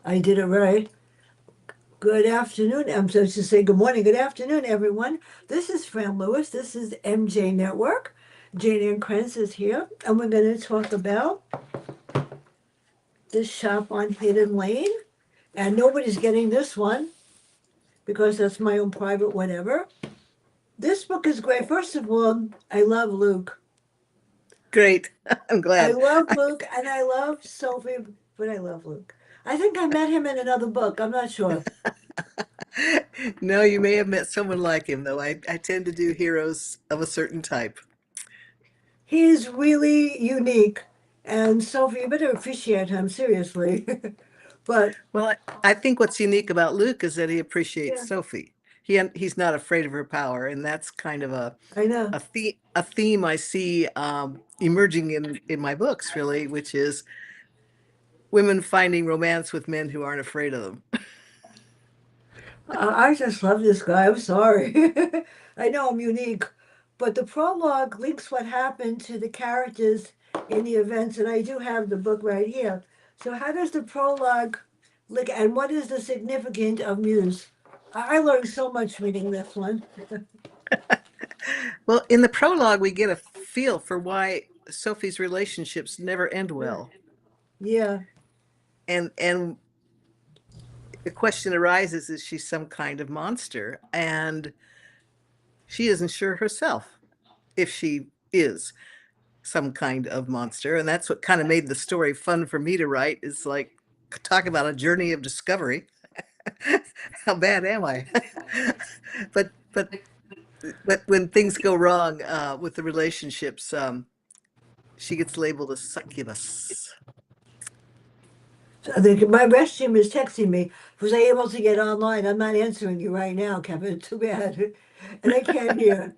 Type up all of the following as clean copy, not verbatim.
I did it right. Good afternoon. I'm supposed to say good morning. Good afternoon, everyone. This is Fran Lewis. This is MJ Network. Jayne Ann Krentz is here, and we're going to talk about this shop on Hidden Lane. And nobody's getting this one because that's my own private whatever. This book is great. First of all, I love Luke. Great. I'm I glad. love Luke and I love Sophie, but I love Luke. I think I met him in another book. I'm not sure. No, you may have met someone like him, though. I tend to do heroes of a certain type. He's really unique. And Sophie, you better appreciate him, seriously. But Well, I think what's unique about Luke is that he appreciates yeah, Sophie. He's not afraid of her power, and that's kind of I know. a theme I see emerging in my books, really, which is women finding romance with men who aren't afraid of them. I just love this guy. I'm sorry. I know I'm unique. But the prologue links what happened to the characters in the events, and I do have the book right here. So, how does the prologue link, and what is the significance of Muse? I learned so much reading this one. Well, in the prologue, we get a feel for why Sophie's relationships never end Yeah. well. Yeah. And the question arises, is she some kind of monster? And she isn't sure herself if she is some kind of monster. And that's what kind of made the story fun for me to write, is like, talk about a journey of discovery. How bad am I? but when things go wrong with the relationships, she gets labeled a succubus. So my restroom is texting me. Was I able to get online? I'm not answering you right now, Kevin. Too bad. And I can't hear.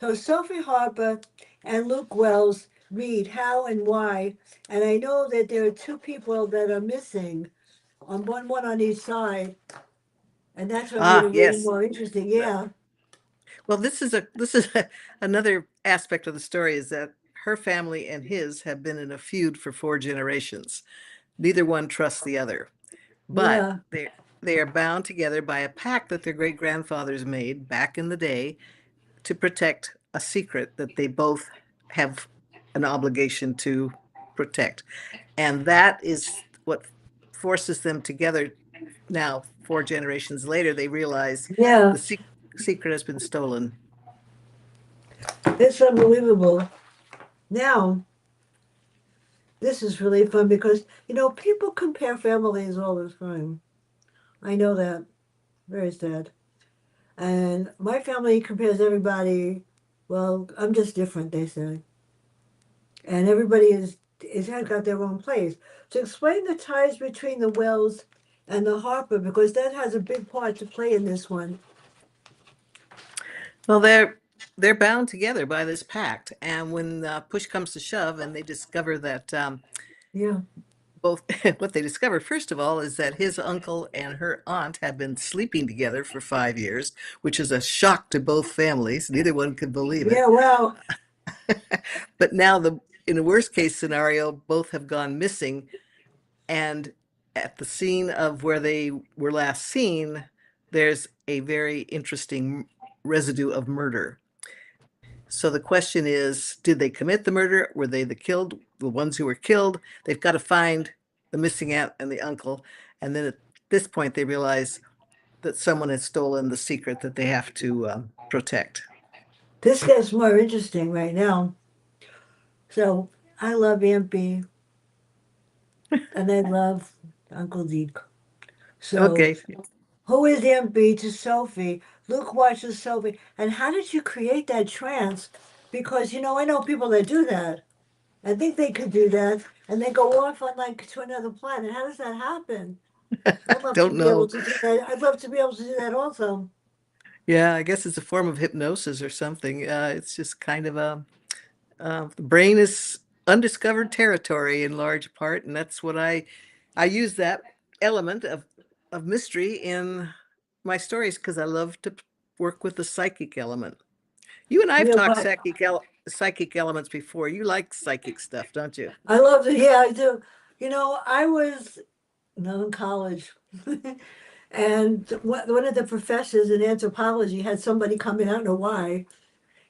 So Sophie Harper and Luke Wells read how and why. And I know that there are two people that are missing on one on each side. And that's what made Ah, it really yes. more interesting. Yeah. Well, another aspect of the story, is that her family and his have been in a feud for 4 generations. Neither one trusts the other, but Yeah. they are bound together by a pact that their great grandfathers made back in the day to protect a secret that they both have an obligation to protect. And that is what forces them together. Now, 4 generations later, they realize Yeah. the secret has been stolen. It's unbelievable. Now, this is really fun because, people compare families all the time. I know that. Very sad. And my family compares everybody. Well, I'm just different, they say. And everybody is has got their own place. So explain the ties between the Wells and the Harper because that has a big part to play in this one. Well, they're bound together by this pact, and when push comes to shove, and they discover that Yeah. both what they discover first of all is that his uncle and her aunt have been sleeping together for 5 years, which is a shock to both families. Neither one could believe it. Yeah, well, But now, in a worst case scenario, both have gone missing, and at the scene of where they were last seen, there's a very interesting residue of murder. So the question is, did they commit the murder? Were they the ones who were killed? They've got to find the missing aunt and the uncle. And then at this point, they realize that someone has stolen the secret that they have to protect. this gets more interesting right now. So I love Aunt B and I love Uncle Deke. So Okay. who is Aunt B to Sophie? Luke watches Sophie. And how did you create that trance? Because, I know people that do that. I think they could do that, and they go off on like to another planet. How does that happen? I'd love to Don't be able know. to do that. I'd love to be able to do that also. Yeah, I guess it's a form of hypnosis or something. It's just kind of the brain is undiscovered territory in large part, and that's what I use that element of mystery in my stories because I love to work with the psychic element. You and I have Yeah, talked but psychic elements before. You like psychic stuff, don't you? I love it. Yeah, I do. I was no, in college. And one of the professors in anthropology had somebody come in, I don't know why,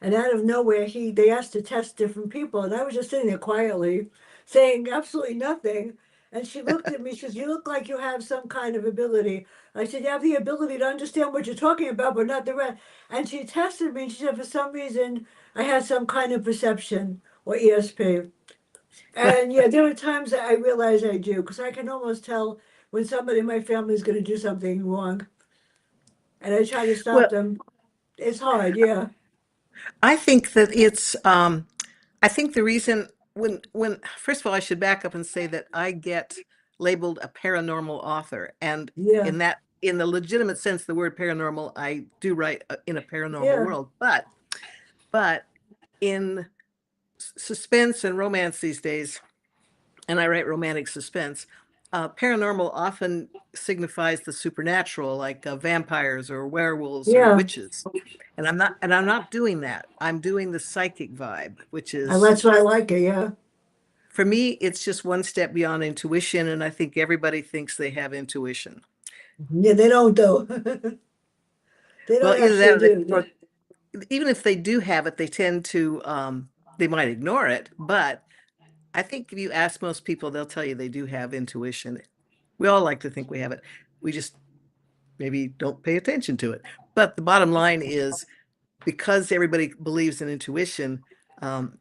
and out of nowhere they asked to test different people, and I was just sitting there quietly, saying absolutely nothing. And she looked at me, she says, "You look like you have some kind of ability." I said, "You have the ability to understand what you're talking about, but not the rest." And she tested me, and she said, "For some reason, I had some kind of perception or ESP." And yeah, there are times that I realize I do, because I can almost tell when somebody in my family is going to do something wrong, and I try to stop Well, them. It's hard, yeah. I think that I think the reason when first of all, I should back up and say that I get labeled a paranormal author, and Yeah, in the legitimate sense of the word paranormal, I do write in a paranormal yeah, world, but in suspense and romance these days, and I write romantic suspense. Paranormal often signifies the supernatural, like vampires or werewolves or yeah. witches. And I'm not doing that. I'm doing the psychic vibe, which And is that's why I like it, yeah. for me, it's just one step beyond intuition, and I think everybody thinks they have intuition. Yeah, they don't though. They Well, don't either that actually or, they, do. or even if they do have it, they tend to they might ignore it. But I think if you ask most people, they'll tell you they do have intuition. We all like to think we have it. We just maybe don't pay attention to it. But the bottom line is because everybody believes in intuition, um,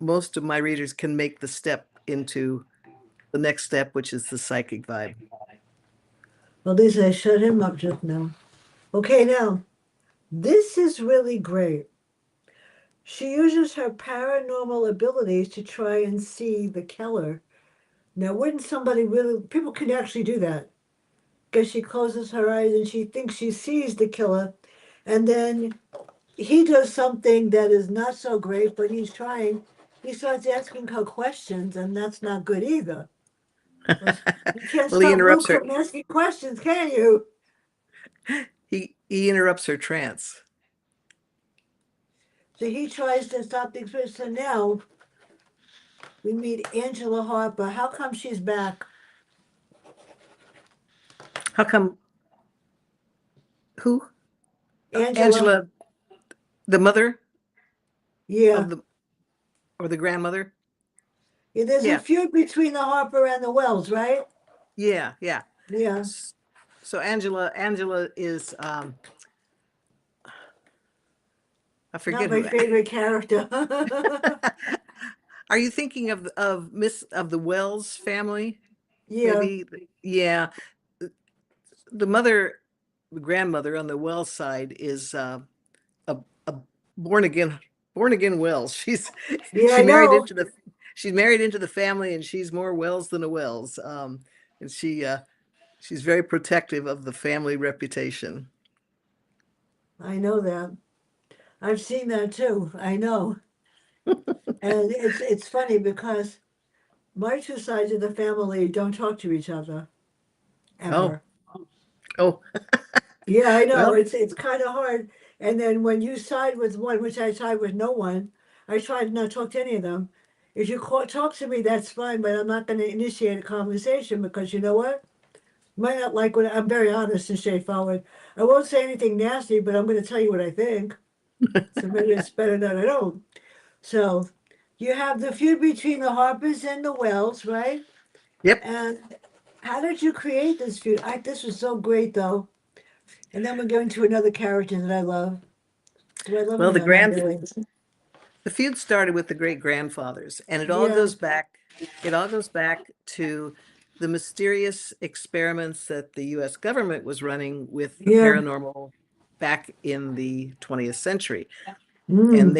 most of my readers can make the step into the next step, which is the psychic vibe. Well, Lisa, I shut him up just now. Okay, now, this is really great. She uses her paranormal abilities to try and see the killer. Now, wouldn't somebody really, people can actually do that. Because she closes her eyes and she thinks she sees the killer. And then he does something that is not so great, but he's trying. He starts asking her questions, and that's not good either. You can't Well, he stop interrupts Luke her. from asking questions, can you? He interrupts her trance. So he tries to stop the experience. So now we meet Angela Harper. How come she's back? How come? Who? Angela, Angela, the mother yeah. of the or the grandmother? Yeah, there's a Yeah, feud between the Harper and the Wells, right? yeah. Yeah, So Angela is I not forget my who. favorite character. Are you thinking of the Wells family? Yeah, Maybe, yeah. The mother, the grandmother on the Wells side is a born again born again Wells. yeah, She I married know. into the she's married into the family, and she's more Wells than a Wells. And she's very protective of the family reputation. I know that. I've seen that too. I know. And it's funny because my two sides of the family don't talk to each other Oh, ever. oh, Yeah, I know. well, It's kind of hard. And then when you side with one, which I side with no one, I try to not talk to any of them. If you talk to me, that's fine, but I'm not going to initiate a conversation because you know what? You might not like what I'm very honest and straightforward. I won't say anything nasty, but I'm going to tell you what I think. So maybe it's better that I don't. So you have the feud between the Harpers and the Wells, right? yep. And how did you create this feud? This was so great, though. And then we're going to another character that I love. Do I love Well, him? No, not really. the feud started with the great grandfathers, and Yeah, it all goes back to the mysterious experiments that the US government was running with the yeah. paranormal back in the 20th century. And Mm.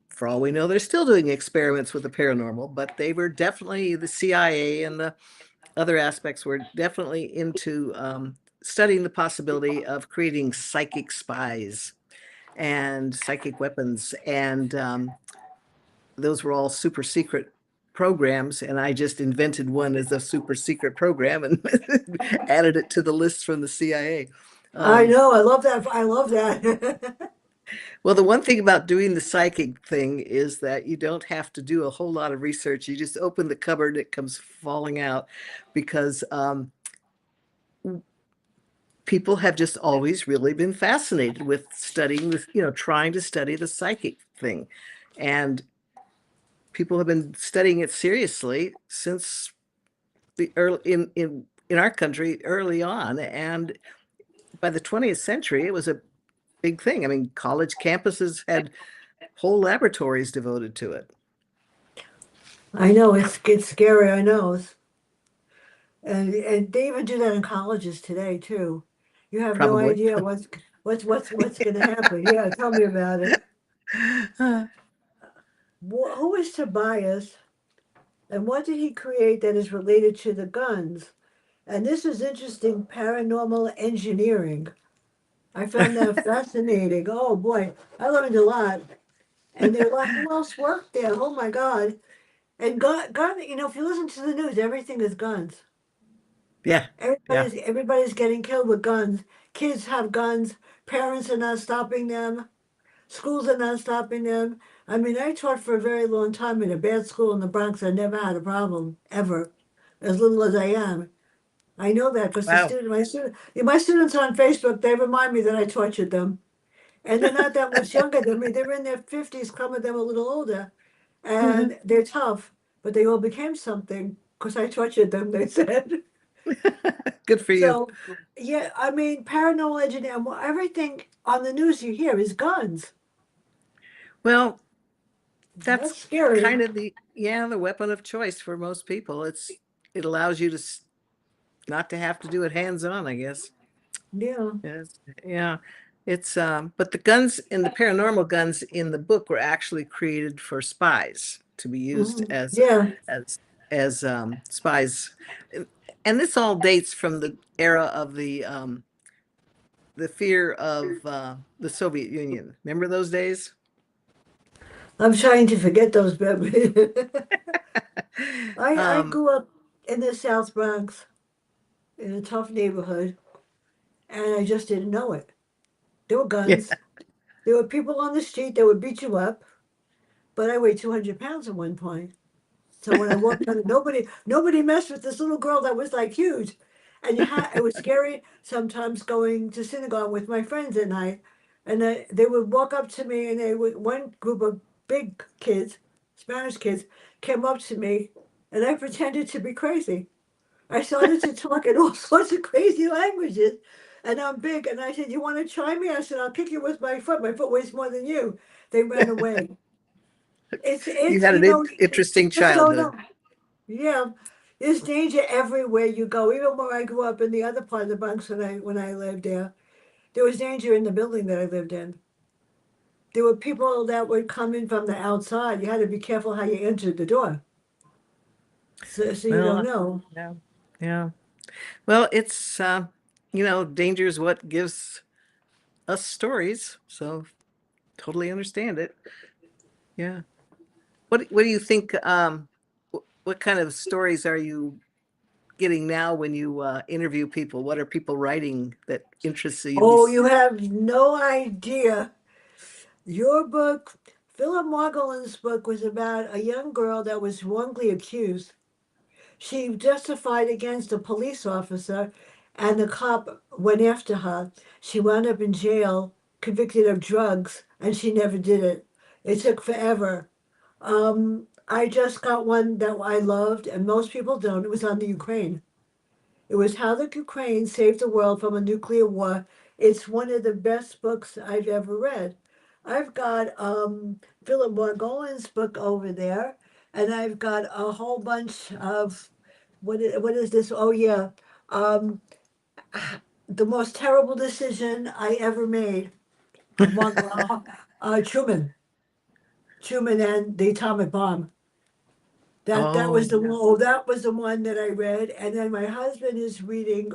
for all we know, they're still doing experiments with the paranormal, but they were definitely the CIA and the other aspects were definitely into studying the possibility of creating psychic spies and psychic weapons. And those were all super secret programs. And I just invented one as a super secret program and added it to the list from the CIA. I Um, know. I love that. I love that. well, the one thing about doing the psychic thing is that you don't have to do a whole lot of research. You just open the cupboard, it comes falling out because people have just always really been fascinated with studying this, trying to study the psychic thing. And people have been studying it seriously since the early in our country early on. And by the 20th century, it was a big thing. I mean, college campuses had whole laboratories devoted to it. I know it's scary. I know, and they even do that in colleges today too. You have no Probably. idea what's going to happen. Yeah, tell me about it. Who is Tobias, and what did he create that is related to the guns? And this is interesting. Paranormal engineering. I found that fascinating. Oh boy, I learned a lot. And they're like, who else worked there? Oh my God. And gun, if you listen to the news, everything is guns. Yeah, yeah. Everybody's getting killed with guns. Kids have guns. Parents are not stopping them. Schools are not stopping them. I mean, I taught for a very long time in a bad school in the Bronx. I never had a problem ever, as little as I am. I know that because Wow. my students on Facebook, they remind me that I tortured them, and they're not that much younger than me. They're in their 50s, some of them a little older, Mhm. and they're tough, but they all became something because I tortured them. They said. Good for you. So, yeah, I mean, paranormal engineering, well, everything on the news you hear is guns. Well, that's That's scary. kind of the weapon of choice for most people. It allows you to not to have to do it hands on, I guess. Yeah. Yes, yeah. But the guns in the paranormal guns in the book were actually created for spies to be used Yeah. as spies. And this all dates from the era of the fear of the Soviet Union. Remember those days? I'm trying to forget those memories. I Um, grew up in the South Bronx in a tough neighborhood, and I just didn't know it. There were yeah. guns. There were people on the street that would beat you up, but I weighed 200 pounds at one point. So when I walked out, nobody messed with this little girl that was like huge. And it was scary sometimes going to synagogue with my friends at night. And they would walk up to me and one group of big kids, Spanish kids, came up to me and I pretended to be crazy. I started to talk in all sorts of crazy languages. And I'm big. And I said, "You want to try me?" I said, "I'll kick you with my foot. My foot weighs more than you." They ran away. You It's had you an know, interesting just don't know. childhood. Yeah, there's danger everywhere you go. Even where I grew up in the other part of the Bronx when I lived there was danger in the building that I lived in. There were people that would come in from the outside. You had to be careful how you entered the door, so you don't Well, know. yeah, yeah. Well, danger is what gives us stories. So totally understand it. Yeah. What do you think? What kind of stories are you getting now when you interview people? What are people writing that interests you? Oh, you have no idea. Your book, Philip Margolin's book, was about a young girl that was wrongly accused. She testified against a police officer, and the cop went after her. She wound up in jail, convicted of drugs, and she never did it. It took forever. I just got one that I loved, and most people don't. It was on the Ukraine. It was How the Ukraine Saved the World from a Nuclear War. It's one of the best books I've ever read. I've got Philip Margolin's book over there, and I've got a whole bunch of what is this? Oh yeah, um, the most terrible decision I ever made. Among Truman and the atomic bomb. That Oh, was the one. Oh, that was the one that I read, and then my husband is reading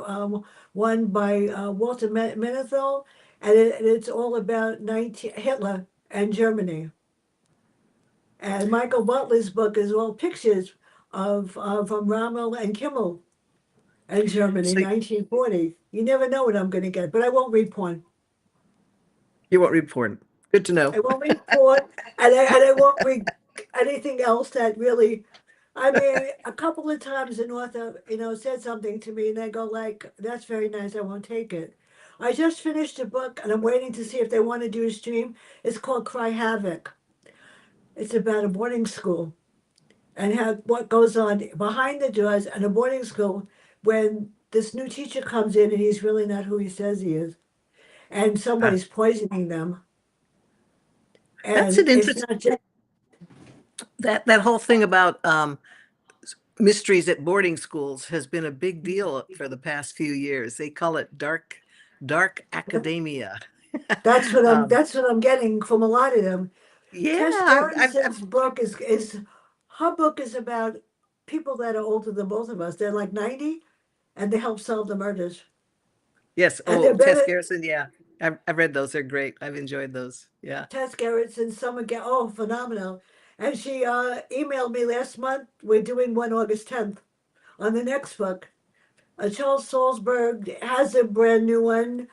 one by Walter Menethil, and it's all about 19, Hitler and Germany. And Michael Butler's book is all pictures of from Rommel and Kimmel and Germany, so 1940. You never know what I'm going to get, but I won't read porn. you won't report. Good to know. I won't read porn, and I won't read anything else that really. I mean, a couple of times an author, said something to me and I go like, that's very nice, I won't take it. I just finished a book and I'm waiting to see if they want to do a stream. It's called Cry Havoc. It's about a boarding school and how what goes on behind the doors in a boarding school when this new teacher comes in and he's really not who he says he is. And Ah, somebody's poisoning them. that's an And it's interest not just that whole thing about mysteries at boarding schools has been a big deal for the past few years. They call it dark academia. Um, that's what I'm getting from a lot of them. yeah, Tess I've Gerritsen's book is her book is about people that are older than both of us. They're like 90 and they help solve the murders. yes. And they're Oh, Tess better. Garrison. Yeah, I've read those. They're great. I've enjoyed those. Yeah. Tess Gerritsen, Summer get oh phenomenal. And she emailed me last month. We're doing one August 10th on the next book. Charles Salzberg has a brand new one.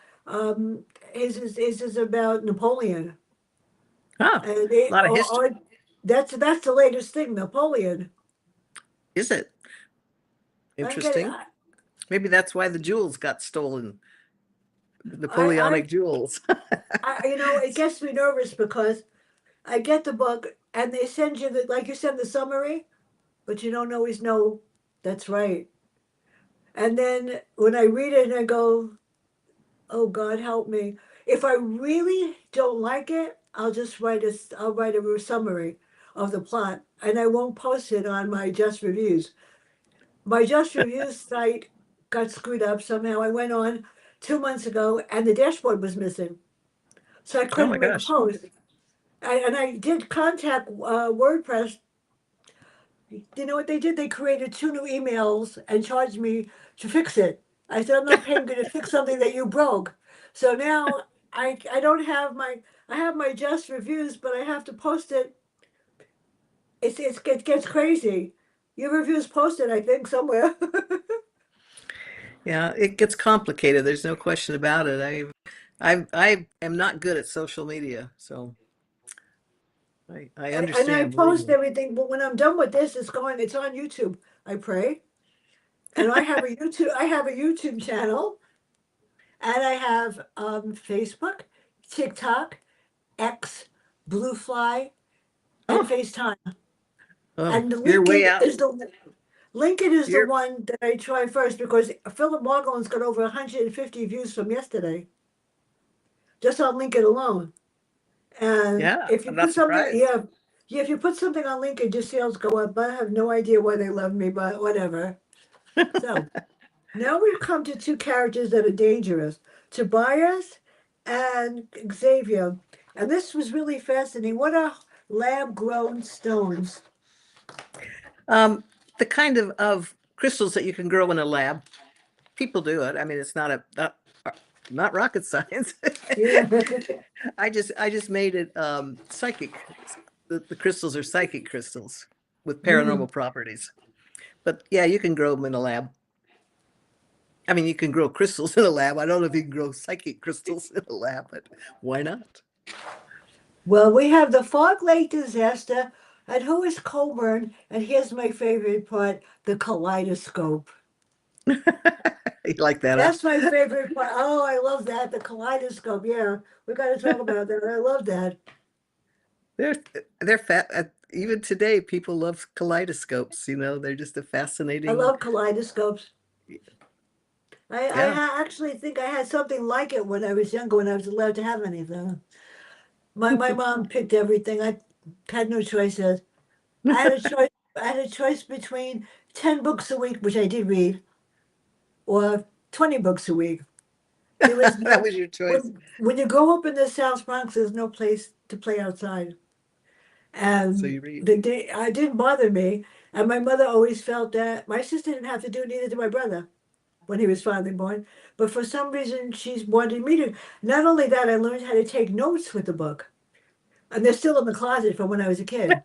His is about Napoleon. Oh, And a lot of history. that's the latest thing, Napoleon. Is it I'm getting interesting? Maybe that's why the jewels got stolen. I Napoleonic jewels. it gets me nervous because I get the book and they send you the like you send the summary, but you don't always know that's right. And then when I read it and I go, "Oh God, help me." If I really don't like it, I'll write a summary of the plot and I won't post it on my Just Reviews. My Just Reviews site got screwed up somehow. I went on 2 months ago and the dashboard was missing. So I Oh my couldn't make a gosh. post. And I did contact WordPress. You know what they did? They created two new emails and charged me to fix it. I said, I'm not paying you to fix something that you broke. So now I don't have I have my Just Reviews, but I have to post it. It gets crazy. Your reviews posted, I think, somewhere. Yeah, it gets complicated. There's no question about it. I am not good at social media, so I And I understand, believe post me. everything, but when I'm done with this, it's on YouTube. I pray. And I have a YouTube channel and I have Facebook, TikTok, X, Bluefly, and Oh, FaceTime. oh, And you're way out. LinkedIn is the You're one that I try first because Philip Margolin's got over 150 views from yesterday, just on LinkedIn alone. And yeah, if you I'm put not something, surprised. yeah, yeah, if you put something on LinkedIn, your sales go up. But I have no idea why they love me, but whatever. So now we've come to two characters that are dangerous, Tobias and Xavier. And this was really fascinating. What are lab grown stones? Um, the kind of crystals that you can grow in a lab, people do it. I mean, it's not rocket science. Yeah. I just made it psychic. The crystals are psychic crystals with Mm. paranormal properties. But yeah, you can grow them in a lab. I mean, you can grow crystals in a lab. I don't know if you can grow psychic crystals in a lab, but why not? Well, we have the Fog Lake disaster, and who is Coburn? And here's my favorite part, the kaleidoscope. You like that, That's my huh? favorite part. Oh, I love that. The kaleidoscope. Yeah, we got to talk about that. I love that. They're they're fat. Even today, people love kaleidoscopes. They're just a I fascinating. love kaleidoscopes. Yeah. Actually think I had something like it when I was younger, when I was allowed to have anything. My mom picked everything. I had no choices. I had a choice. I had a choice between 10 books a week, which I did read, or 20 books a week. There was That no was your choice. when you grow up in the South Bronx, there's no place to play outside, So and you read. the day it didn't bother me. And my mother always felt that my sister didn't have to do it, neither did my brother when he was finally born. But for some reason, she's wanted me to. Not only that, I learned how to take notes with the book, and they're still in the closet from when I was a kid.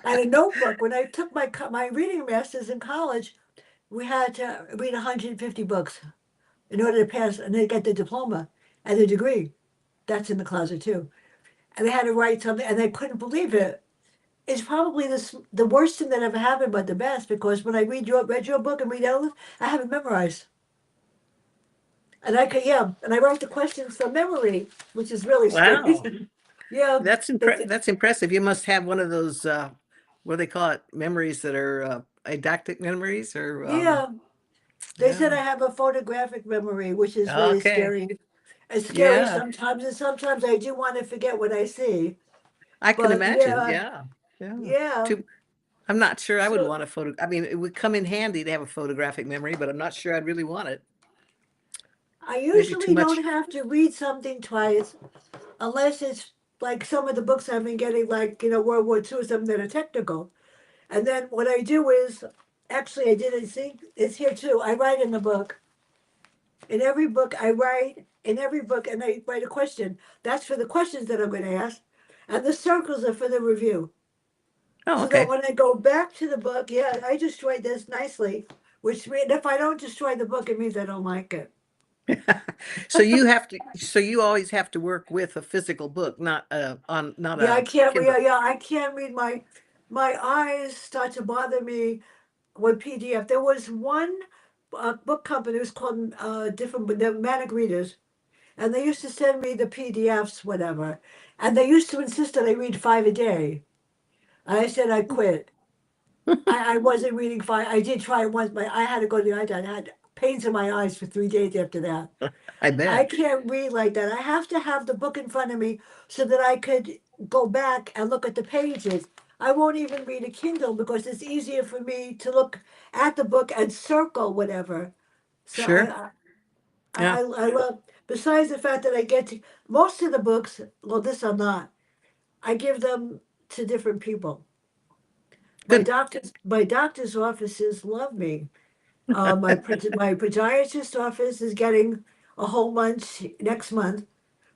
And a notebook. When I took my reading masters in college, we had to read 150 books in order to pass, and they get the diploma and the degree. That's in the closet too. And they had to write something, and they couldn't believe it. it's probably the worst thing that ever happened, but the best, because when I read your book and read others, I have it memorized. And I could, yeah, and I write the questions from memory, which is really Wow. strange. Yeah, it, That's impressive. You must have one of those what do they call it? Memories that are didactic memories or yeah. They said yeah. I have a photographic memory, which is really Okay. scary. It's scary Yeah. sometimes, and sometimes I do want to forget what I see. I can But imagine. yeah, Yeah. Yeah. yeah. Too I'm not sure I would So want a photo. I mean, it would come in handy to have a photographic memory, but I'm not sure I'd really want it. I Maybe too usually don't much. have to read something twice unless it's like some of the books I've been getting, like, World War II, some that are technical. And then what I do is, actually, I didn't see, it's here too. I write in the book. In every book, I write in every book, and I write a question. That's for the questions that I'm going to ask, and the circles are for the review. Oh, So that okay. when I go back to the book, yeah, I destroyed this nicely. Which means if I don't destroy the book, it means I don't like it. So you always have to work with a physical book, not Yeah, I a can't read. Kindle. Yeah, I can't read. My eyes start to bother me with PDF. There was one book company. It was called different, but they're Manic Readers, and they used to send me the PDFs, whatever, and they used to insist that I read five a day. And I said I quit. I wasn't reading five. I did try it once, but I had to go to the eye doctor. I had pains in my eyes for 3 days after that. I I bet. can't read like that. I have to have the book in front of me so that I could go back and look at the pages. I won't even read a Kindle because it's easier for me to look at the book and circle whatever. So Sure. Yeah. I love, besides the fact that I get to, most of the books, well, this I'm not, I give them to different people. Good. My doctor's offices love me. My podiatrist office is getting a whole bunch next month.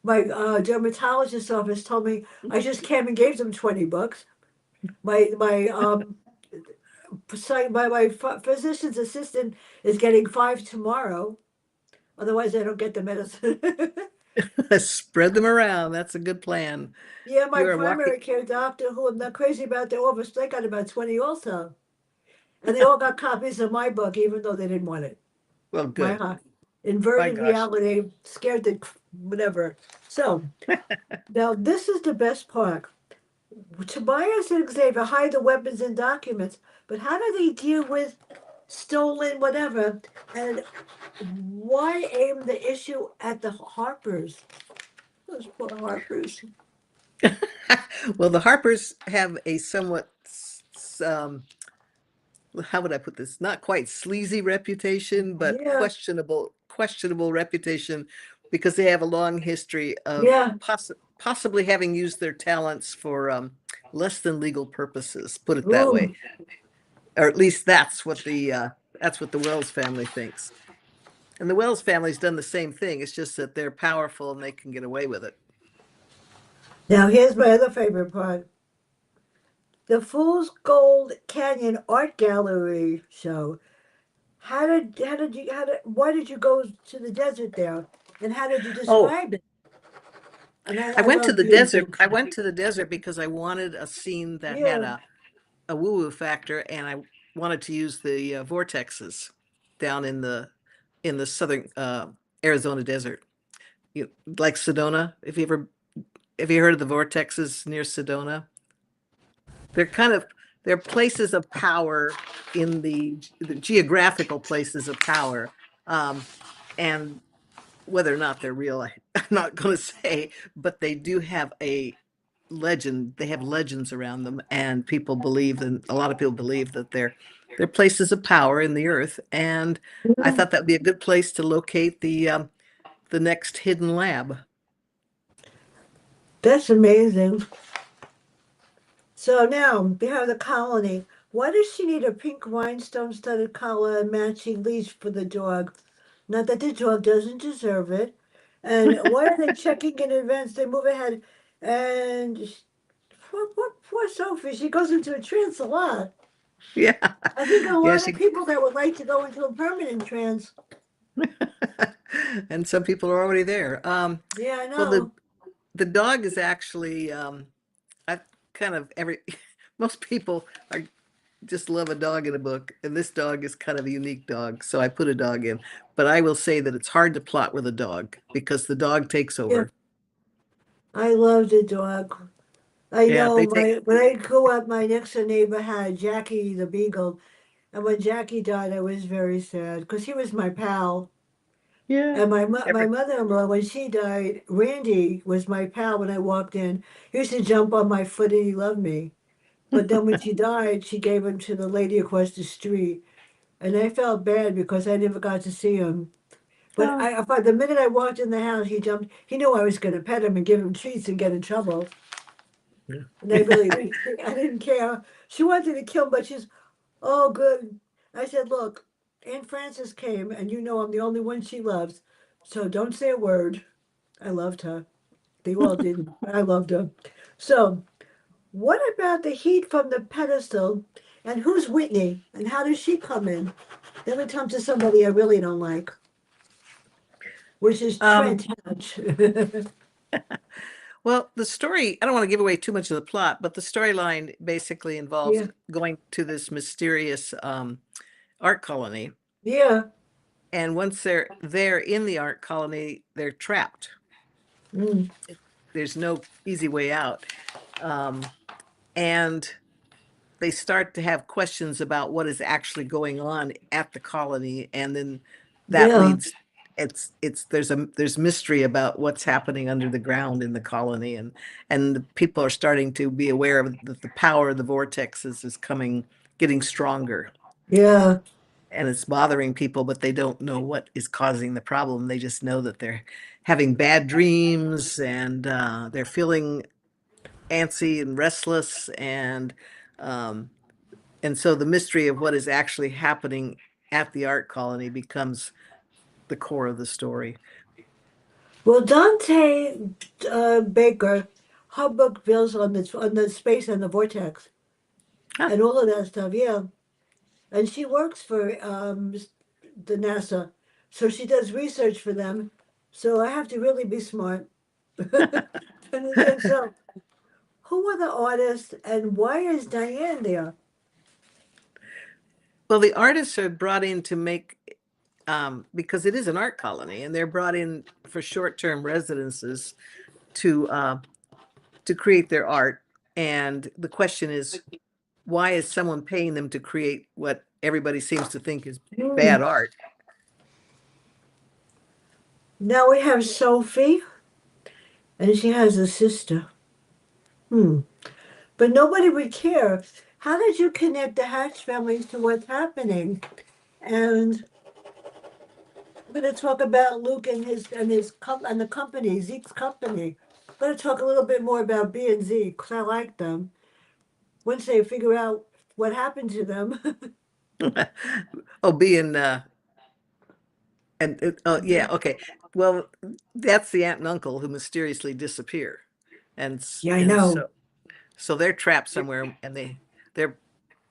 My dermatologist office told me I just came and gave them 20 books. My physician's assistant is getting five tomorrow. Otherwise, I don't get the medicine. Spread them around. That's a good plan. Yeah, my You are walking. primary care doctor, who I'm not crazy about their office, they got about 20 also. And they all got copies of my book, even though they didn't want it. Well, My good. My inverted gosh. reality, scared the whatever. So now this is the best part. Tobias and Xavier hide the weapons and documents, but how do they deal with stolen whatever? And why aim the issue at the Harpers? Those poor Harpers. Well, the Harpers have a somewhat, how would I put this? Not quite sleazy reputation, but Yeah, questionable reputation because they have a long history of yeah. possibly having used their talents for less than legal purposes, put it that way. Ooh, Or at least that's what the Wells family thinks. And the Wells family's done the same thing. It's just that they're powerful and they can get away with it. now here's my other favorite part. The Fool's Gold Canyon Art Gallery show. Why did you go to the desert there? And how did you Oh, describe it? And I love desert. beautiful. I went to the desert because I wanted a scene that had Yeah. a woo-woo factor, and I wanted to use the vortexes down in the southern Arizona desert, like Sedona. Have you heard of the vortexes near Sedona? They're kind of they're places of power in the geographical places of power, um, and whether or not they're real, I'm not going to say, but they do have a legend. They have legends around them, and people believe, and a lot of people believe that they're places of power in the earth. And I Yeah. thought that would be a good place to locate the next hidden lab. That's amazing. So now we have the colony. Why does she need a pink rhinestone studded collar and matching leash for the dog? Not that the dog doesn't deserve it. And why are they checking in advance? They move ahead. And poor Sophie, she goes into a trance a lot. Yeah, I think a yeah, lot of she. people that would like to go into a permanent trance. And some people are already there. Yeah, I Well, know. the dog is actually I kind of every most people are just love a dog in a book, and this dog is kind of a unique dog, so I put a dog in. But I will say that it's hard to plot with a dog because the dog takes Yeah, over. I love the dog. I Yeah, know they take. my when I grew up, my next door neighbor had Jackie the Beagle, and when Jackie died, I was very sad because he was my pal. Yeah. And my Every, mother-in-law, when she died, Randy was my pal when I walked in. He used to jump on my foot and he loved me. But then when she died, she gave him to the lady across the street. And I felt bad because I never got to see him. But oh, the minute I walked in the house, he jumped. He knew I was going to pet him and give him treats and get in trouble. And I really didn't, I didn't care. She wanted to kill him, but she's, oh, good. I said, look, Aunt Frances came, and you know I'm the only one she loves. So don't say a word. I loved her. They all did. I loved her. So, what about the heat from the pedestal? And who's Whitney? And how does she come in? Then we come to somebody I really don't like, which is um, Trent Hatch. well, the story, I don't want to give away too much of the plot, but the storyline basically involves Yeah, going to this mysterious art colony. yeah. And once they're there in the art colony, they're trapped. Mm, There's no easy way out. Um, and they start to have questions about what is actually going on at the colony, and then that yeah, leads it's there's mystery about what's happening under the ground in the colony, and the people are starting to be aware of that the power of the vortexes is coming, getting stronger, yeah, and it's bothering people, but they don't know what is causing the problem. They just know that they're having bad dreams, and they're feeling antsy and restless, um, and so the mystery of what is actually happening at the art colony becomes the core of the story. Well, Dante Baker, her book builds on the space and the vortex Huh. and all of that stuff. Yeah, and she works for the NASA, so she does research for them. So I have to really be smart. And so, who are the artists, and why is Diane there? Well, the artists are brought in to make, because it is an art colony, and they're brought in for short-term residences to create their art. And the question is, why is someone paying them to create what everybody seems to think is Hmm. bad art? Now we have Sophie, and she has a sister. Hmm. But nobody would care. How did you connect the Hatch families to what's happening? And we're going to talk about Luke and and the company, Zeke's company. We're going to talk a little bit more about B and Z because I like them. Once they figure out what happened to them. Oh, being and oh yeah, okay. Well, that's the aunt and uncle who mysteriously disappear, Yeah, I and know. so they're trapped somewhere, and they're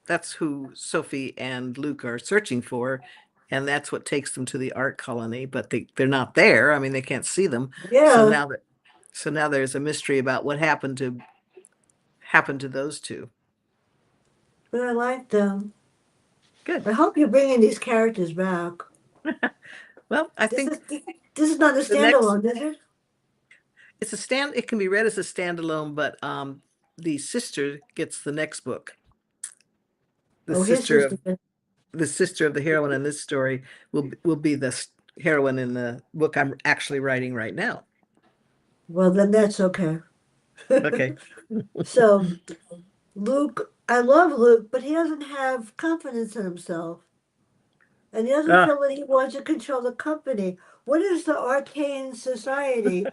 that's who Sophie and Luke are searching for, and that's what takes them to the art colony. But they're not there. I mean, they can't see them. So Yeah, now that so now there's a mystery about what happened to those two. but I like them. Good. I hope you're bringing these characters back. Well, I This is think this is not a the next standalone, is it? it's a stand. It can be read as a standalone, but the sister gets the next book. The Oh, his sister sister. of the sister of the heroine in this story will be the heroine in the book I'm actually writing right now. Well, then that's okay. Okay. So Luke, I love Luke, but he doesn't have confidence in himself. And he doesn't Ah, feel that he wants to control the company. What is the arcane society?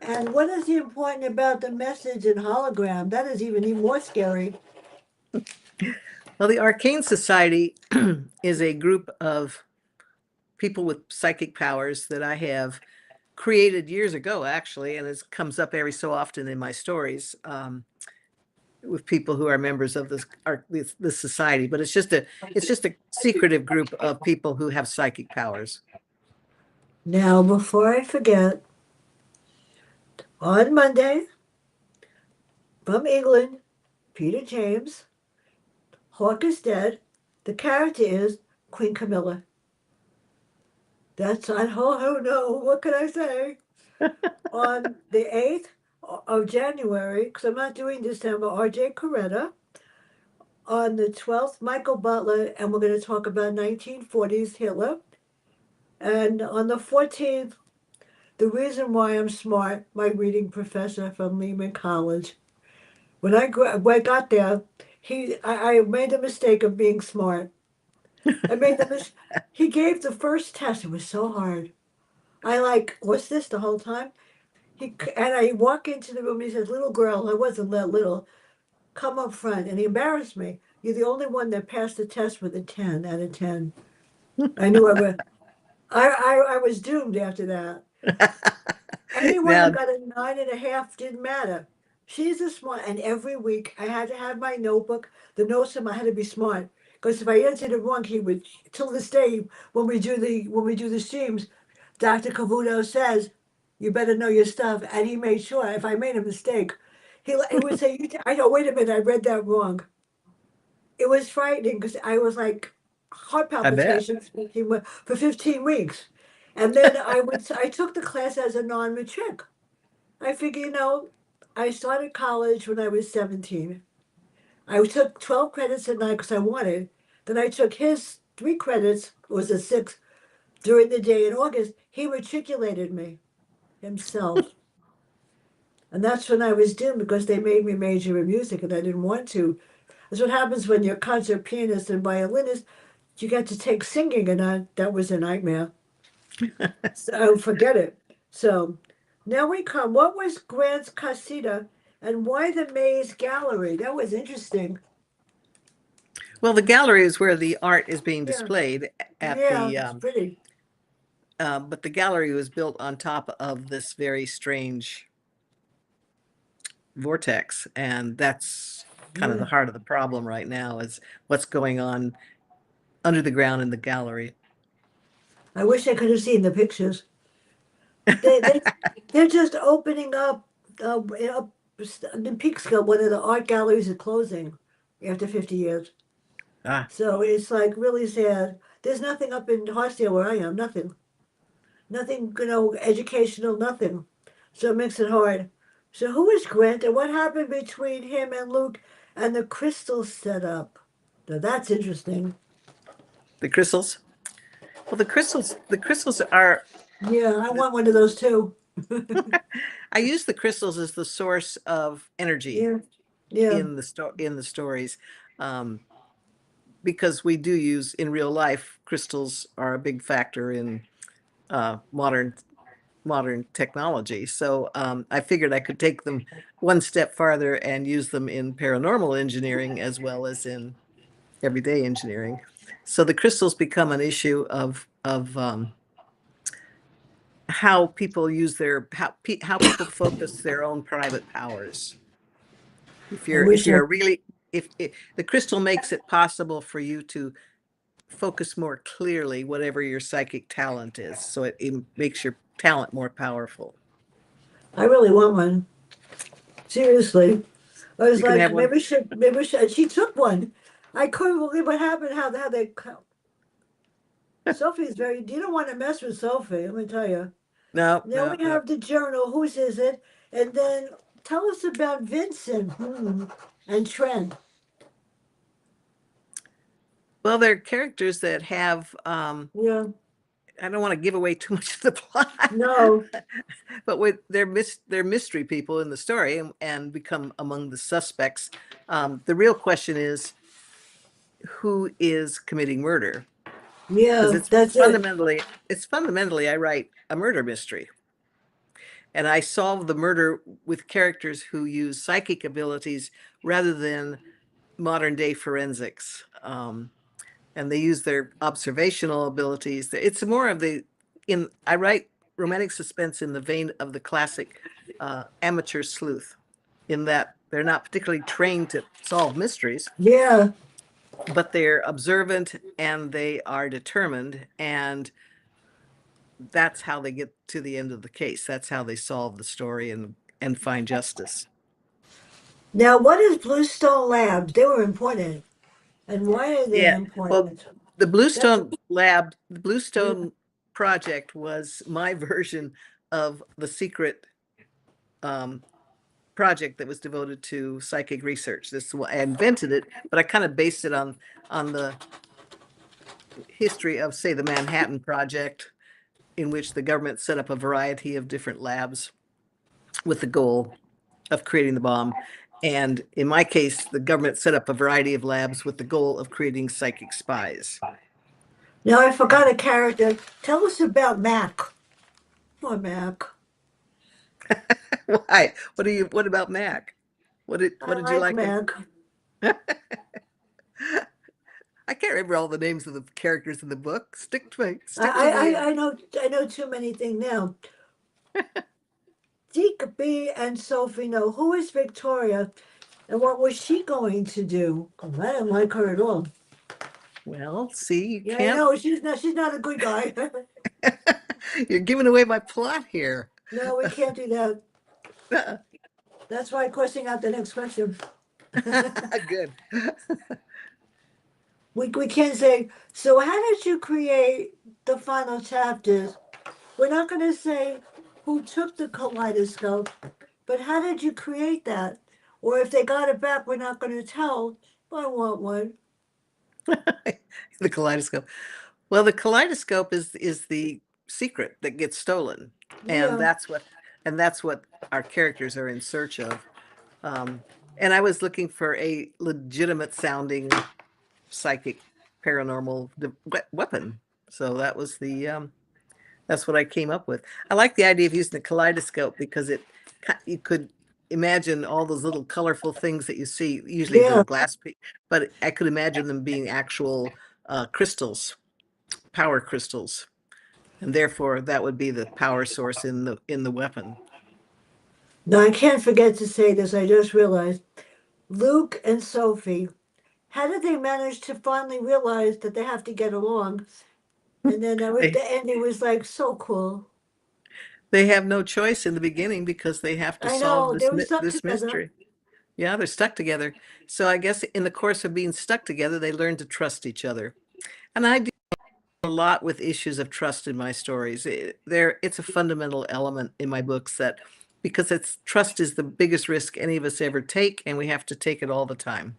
And what is the important about the message and hologram? That is even more scary. well, the Arcane Society is a group of people with psychic powers that I have created years ago, actually, and it comes up every so often in my stories. With people who are members of this society, but it's just a secretive group of people who have psychic powers. Now, before I forget, on Monday from England, Peter James. Hawk is dead. The character is Queen Camilla. That's on. Oh no, what can I say? On the 8th of January, because I'm not doing December, R.J. Coretta. On the 12th, Michael Butler, and we're going to talk about 1940s Hitler. And on the 14th, the reason why I'm smart, my reading professor from Lehman College. When I got there, I made the mistake of being smart. I made the mis- He gave the first test. It was so hard. I like, what's this the whole time? And I walk into the room. He says, "Little girl, I wasn't that little. Come up front." And he embarrassed me. "You're the only one that passed the test with a 10 out of 10." I knew I would. I was doomed after that. Anyone who Now, got a 9.5 didn't matter. She's a smart, and every week I had to have my notebook. The notes I had to be smart because if I answered it wrong, he would. Till this day, when we do the streams, Dr. Cavuto says, "You better know your stuff," and he made sure if I made a mistake, he would say, "I know. Wait a minute, I read that wrong." It was frightening because I was like heart I bet. palpitations for 15 weeks. And then I took the class as a non-matric. I figure, I started college when I was 17. I took 12 credits at night because I wanted. Then I took his 3 credits, it was a six, during the day in August. He matriculated me himself. And that's when I was doomed because they made me major in music and I didn't want to. That's what happens when you're a concert pianist and violinist. You get to take singing, and that was a nightmare. So forget it. So now we come. What was Grant's Casita and why the Maze Gallery? That was interesting. Well, the gallery is where the art is being Yeah, displayed at yeah, the, it's pretty. but the gallery was built on top of this very strange vortex, and that's kind of the Yeah. heart of the problem right now is what's going on under the ground in the gallery. I wish I could have seen the pictures. They they they're just opening up. Up in Peekskill, one of the art galleries is closing after 50 years. Ah, So it's like really sad. There's nothing up in Hartsdale where I am. Nothing. Nothing, educational, nothing. So it makes it hard. So who is Grant and what happened between him and Luke and the crystal setup? Now that's interesting. the crystals. Well, the crystals are, Yeah, I want one of those too. I use the crystals as the source of energy Yeah, yeah. in the stories. Um, because we do use in real life, crystals are a big factor in modern technology. So I figured I could take them one step farther and use them in paranormal engineering as well as in everyday engineering. So the crystals become an issue of how people use how people focus their own private powers. I If wish I you're really if the crystal makes it possible for you to focus more clearly whatever your psychic talent is, so it makes your talent more powerful. I really want one. Seriously. I was You can have like, one. maybe we should. She took one. I couldn't believe what happened, how they Sophie's very you don't want to mess with Sophie, let me tell you. No, Now no, we no. have the journal. Whose is it? And then tell us about Vincent and Trent. Well, they're characters that have Yeah. I don't want to give away too much of the plot, No. but they're mystery people in the story and become among the suspects. The real question is who is committing murder? Because Yeah, that's it. it's fundamentally I write a murder mystery. And I solve the murder with characters who use psychic abilities rather than modern day forensics. And they use their observational abilities. It's more of the in I write romantic suspense in the vein of the classic amateur sleuth, in that they're not particularly trained to solve mysteries, Yeah. but they're observant and they are determined, and that's how they get to the end of the case. That's how they solve the story and find justice. Now, what is Bluestone Labs? They were important. And why are they Yeah. Well, important? the That's Bluestone Lab, the yeah. Bluestone project was my version of the secret um, project that was devoted to psychic research. This I invented it, but I kind of based it on the history of, say, the Manhattan Project, in which the government set up a variety of different labs with the goal of creating the bomb. And in my case, the government set up a variety of labs with the goal of creating psychic spies. Now I forgot a character. Tell us about Mac. Poor Mac. Why? What about Mac? I what did you like like? Mac. I can't remember all the names of the characters in the book. I, Stick with I, the I know too many things now. Deke B and Sophie know who is Victoria and what was she going to do? 'Cause I didn't like her at all. well, see, you Yeah, I can't know she's not a good guy. you're giving away my plot here. No, we can't do that. That's why I'm crossing out the next question. Good. We can't say, so how did you create the final chapters? We're not going to say who took the kaleidoscope, but how did you create that? Or if they got it back, we're not going to tell. I want one. The kaleidoscope. Well, the kaleidoscope is the secret that gets stolen, and Yeah. that's what our characters are in search of. Um, and I was looking for a legitimate sounding psychic paranormal weapon, so that's what I came up with. I like the idea of using the kaleidoscope because you could imagine all those little colorful things that you see, usually Yeah. little glass, but I could imagine them being actual crystals, power crystals, and therefore that would be the power source in the weapon. Now, I can't forget to say this. I just realized Luke and Sophie, how did they manage to finally realize that they have to get along? And then at They the end, it was like so cool. they have no choice in the beginning because they have to I solve know they were stuck this together. mystery. Yeah, they're stuck together. So I guess in the course of being stuck together, they learn to trust each other. And I do a lot with issues of trust in my stories. It's a fundamental element in my books that because it's trust is the biggest risk any of us ever take, and we have to take it all the time.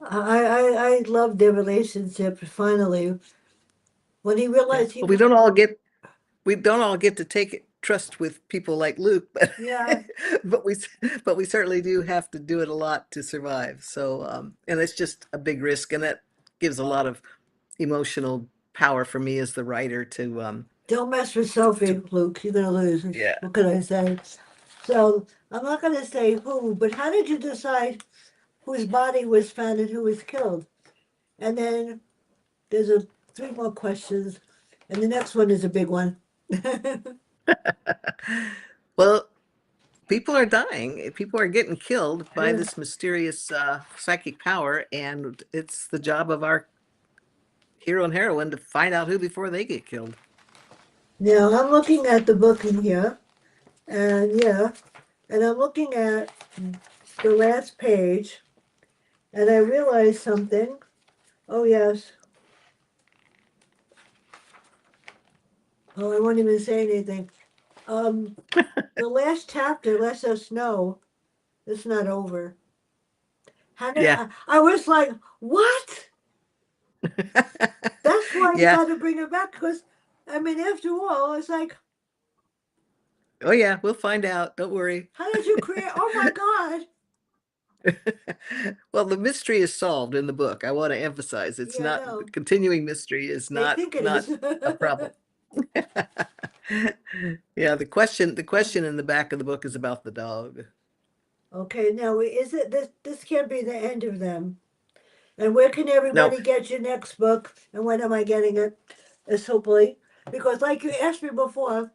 I loved their relationship finally. When he Yeah. realized he Well, could, we don't all get to take trust with people like Luke, but yeah, but we certainly do have to do it a lot to survive. So and it's just a big risk, and that gives a lot of emotional power for me as the writer don't mess with Sophie, to Luke. You're gonna lose. yeah. What can I say? So I'm not gonna say who, but how did you decide whose body was found and who was killed? And then there's a three more questions, and the next one is a big one. Well, people are dying. People are getting killed by Yeah. this mysterious psychic power, and it's the job of our hero and heroine to find out who before they get killed. Now I'm looking at the book in here, and yeah, and I'm looking at the last page, and I realized something. Oh yes. Oh, I won't even say anything. Um, the last chapter lets us know it's not over. How did Yeah. I was like, what? That's why you Yeah. got to bring it back because, I mean, after all, it's like, Oh yeah, we'll find out. Don't worry. how did you create? Oh my God! Well, the mystery is solved in the book. I want to emphasize it's Yeah, I not know. continuing mystery is They think it is. not a problem. Yeah, the question in the back of the book is about the dog. Okay, now is it this? This can't be the end of them. And where can No, everybody get your next book? And when am I getting it? It's hopefully because, like you asked me before,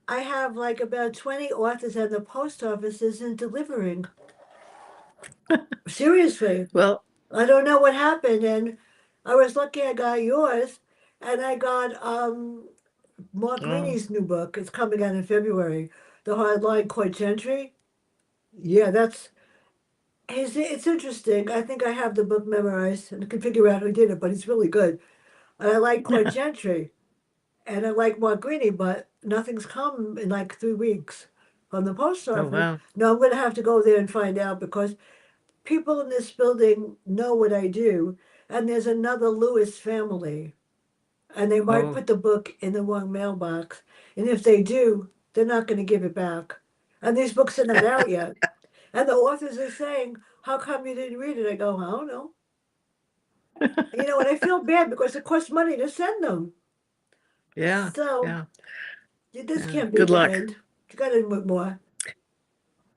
I have like about 20 authors and the post office isn't delivering. Seriously. well, I don't know what happened. And I was lucky I got yours. And I got Mark oh, Leaney's new book. It's coming out in February. The Hard Line Court Gentry. Yeah, it's interesting. I think I have the book memorized and I can figure out who did it, but it's really good. And I like Court Gentry and I like Mark Greaney, but nothing's come in like 3 weeks from the post Oh, office. wow. No, I'm going to have to go there and find out because people in this building know what I do, and there's another Lewis family, and they might Oh, put the book in the wrong mailbox. And if they do, they're not going to give it back. And these books are not out yet. And the authors are saying, "How come you didn't read it?" I go, "I don't know." And I feel bad because it costs money to send them. yeah, So yeah, this yeah. can't be Good the luck. end. You got to do more.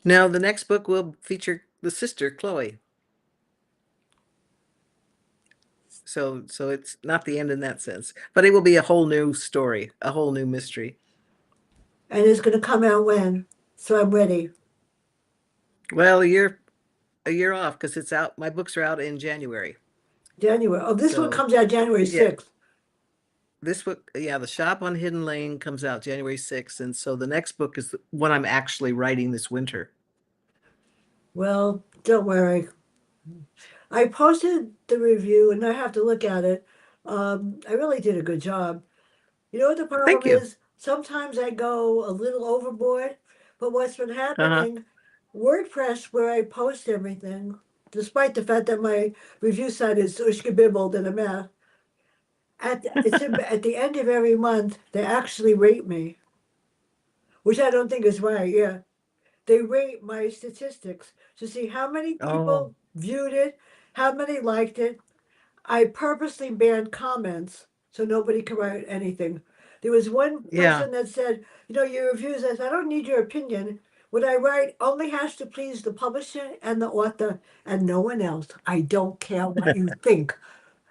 Now, the next book will feature the sister, Chloe. So it's not the end in that sense, but it will be a whole new story, a whole new mystery. And it's going to come out when? So I'm ready. Well, a year off because it's out. My books are out in January. January. Oh, this one So comes out January yeah, 6th. this book, yeah, The Shop on Hidden Lane comes out January 6th, and so the next book is the one I'm actually writing this winter. Well, don't worry. I posted the review and I have to look at it. I really did a good job. You know what the problem Thank you. is? Sometimes I go a little overboard, but what's been Uh-huh. happening, WordPress, where I post everything, despite the fact that my review site is ushkabibbled and a mess, at the end of every month, they actually rate me, which I don't think is right. Yeah. They rate my statistics to see how many Oh, people viewed it, how many liked it. I purposely banned comments so nobody could write anything. There was one yeah. person that said, your reviews, I said, I don't need your opinion. What I write only has to please the publisher and the author and no one else. I don't care what you think.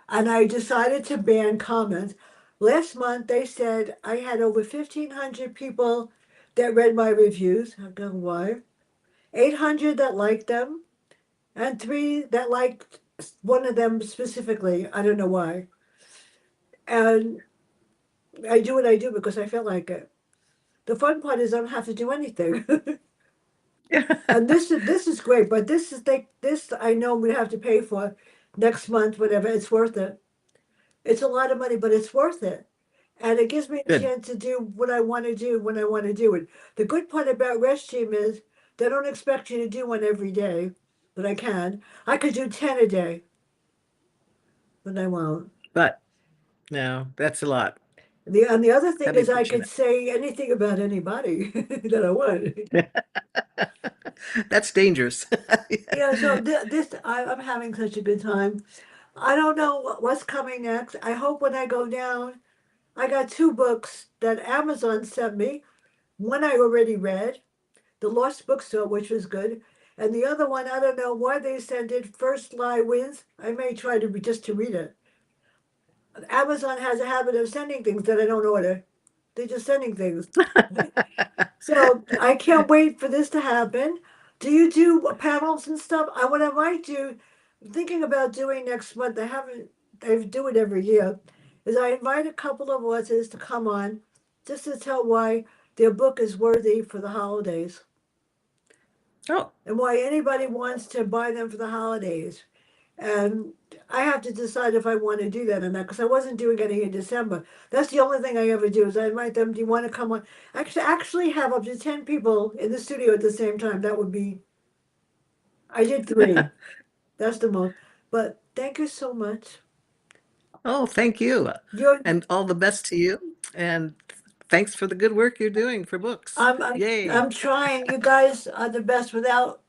And I decided to ban comments. Last month, they said I had over 1,500 people that read my reviews. I go, why? 800 that liked them, and three that liked one of them specifically. I don't know why. And I do what I do because I feel like it. The fun part is I don't have to do anything. And this is great, but this I know we have to pay for next month, whatever. It's worth it. It's a lot of money, but it's worth it. And it gives me a Good. chance to do what I want to do when I want to do it. The good part about Rest Team is they don't expect you to do one every day, but I can. I could do 10 a day, but I won't. But no, that's a lot. And the other thing That'd be is I pushing could say anything about anybody that I want. it. That's dangerous. Yeah, so I'm having such a good time. I don't know what's coming next. I hope when I go down, I got two books that Amazon sent me. One I already read, The Lost Bookstore, which was good. And the other one, I don't know why they sent it. First Lie Wins. I may try just to read it. Amazon has a habit of sending things that I don't order. They're just sending things. So I can't wait for this to happen. Do you do panels and stuff? What I might do, I'm thinking about doing next month. I haven't. I do it every year. Is I invite a couple of authors to come on, just to tell why their book is worthy for the holidays Oh, and why anybody wants to buy them for the holidays. And I have to decide if I want to do that or not because I wasn't doing any in December. That's the only thing I ever do is I invite them. Do you want to come on? Actually have up to 10 people in the studio at the same time. That would be. I did three. That's the most. But thank you so much. oh, thank you. You're. And all the best to you. And thanks for the good work you're doing for books. I'm. I'm. Yay. I'm trying. You guys are the best. Without